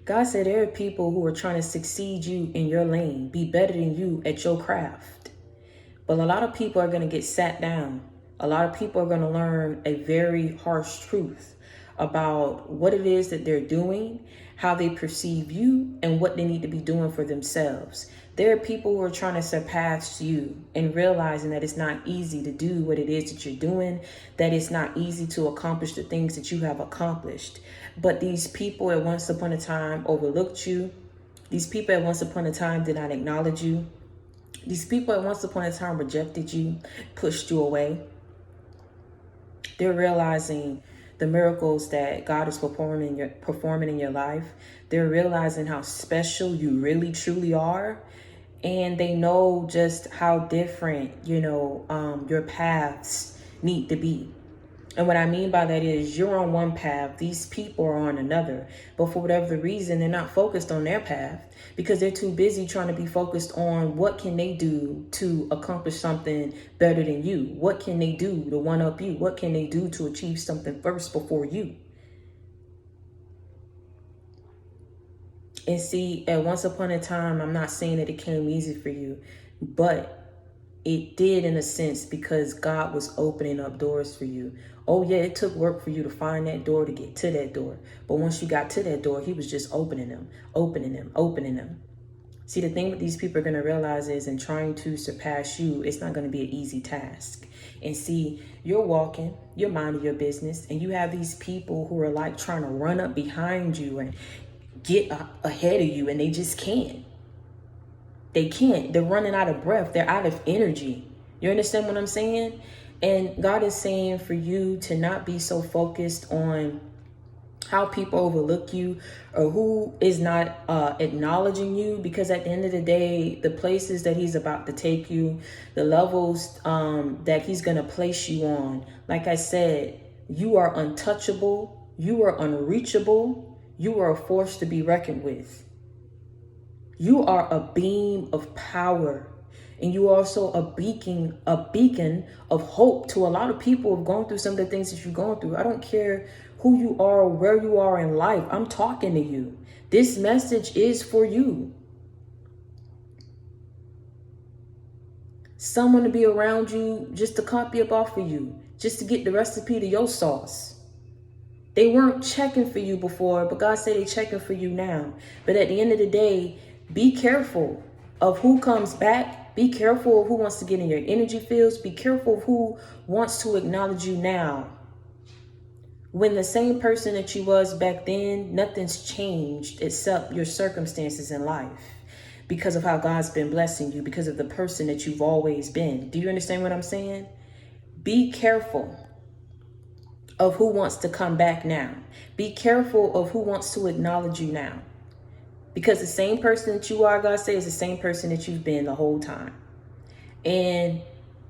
God said there are people who are trying to succeed you in your lane, be better than you at your craft. But a lot of people are going to get sat down. A lot of people are going to learn a very harsh truth about what it is that they're doing, how they perceive you, and what they need to be doing for themselves. There are people who are trying to surpass you and realizing that it's not easy to do what it is that you're doing, that it's not easy to accomplish the things that you have accomplished. But these people at once upon a time overlooked you. These people at once upon a time did not acknowledge you. These people at once upon a time rejected you, pushed you away. They're realizing the miracles that God is performing in your life. They're realizing how special you really, truly are. And they know just how different, your paths need to be. And what I mean by that is you're on one path, these people are on another. But for whatever reason, they're not focused on their path because they're too busy trying to be focused on what can they do to accomplish something better than you? What can they do to one up you? What can they do to achieve something first before you? And see, at once upon a time, I'm not saying that it came easy for you, but it did in a sense because God was opening up doors for you. Oh yeah, it took work for you to find that door, to get to that door. But once you got to that door, he was just opening them. See, the thing that these people are going to realize is in trying to surpass you, it's not going to be an easy task. And see, you're walking, you're minding your business, and you have these people who are like trying to run up behind you and get ahead of you, and they just can't. They can't. They're running out of breath. They're out of energy. You understand what I'm saying? And God is saying for you to not be so focused on how people overlook you or who is not acknowledging you, because at the end of the day, the places that he's about to take you, the levels that he's going to place you on, like I said, you are untouchable. You are unreachable. You are a force to be reckoned with. You are a beam of power, and you are also a beacon of hope to a lot of people who've gone through some of the things that you're going through. I don't care who you are or where you are in life. I'm talking to you. This message is for you. Someone to be around you just to copy up off of you, just to get the recipe to your sauce. They weren't checking for you before, but God said they're checking for you now. But at the end of the day, be careful of who comes back. Be careful of who wants to get in your energy fields. Be careful of who wants to acknowledge you now. When the same person that you was back then, nothing's changed except your circumstances in life because of how God's been blessing you, because of the person that you've always been. Do you understand what I'm saying? Be careful of who wants to come back now. Be careful of who wants to acknowledge you now. Because the same person that you are, God says, is the same person that you've been the whole time. And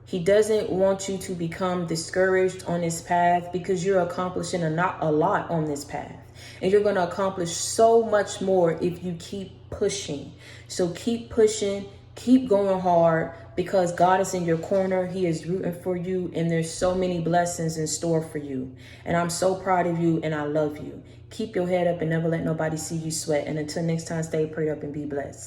he doesn't want you to become discouraged on this path because you're accomplishing a lot on this path. And you're going to accomplish so much more if you keep pushing. So keep pushing, keep going hard, because God is in your corner. He is rooting for you, and there's so many blessings in store for you. And I'm so proud of you, and I love you. Keep your head up and never let nobody see you sweat. And until next time, stay prayed up and be blessed.